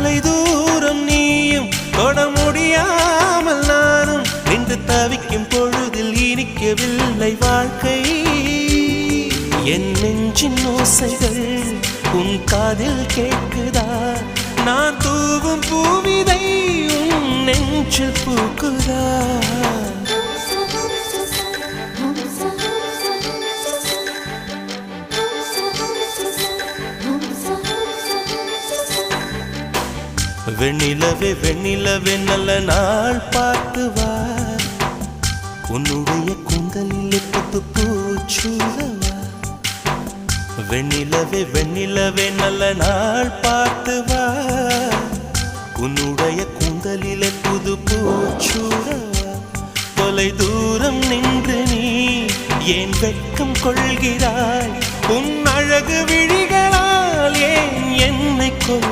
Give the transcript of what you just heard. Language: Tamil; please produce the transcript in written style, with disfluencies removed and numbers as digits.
தொலை தூரம் நீயும் தொட முடியாமல் நானும் நின்று தவிக்கும் பொழுதில் இனிக்கவில்லை வாழ்க்கை. என் நெஞ்சின் ஓசைகள் உன் காதில் கேட்குதா? நான் தூவும் பூவிதை உன் நெஞ்சில் பூக்குதா? வெண்ணிலவே வெண்ணிலவே நல்ல நாள் பார்த்து வா, உன்னுடைய கூந்தலில் புத்து பூச்சூடவா. வெண்ணிலவே வெண்ணிலவே நல்ல நாள் பார்த்து வா, உன்னுடைய கூந்தலிலே புது பூச்சூடவா. தொலை தூரம் நின்று நீ ஏன் வெட்கம் கொள்கிறாய்? உன் அழகு விழிகளால் ஏன் என்னை கொள்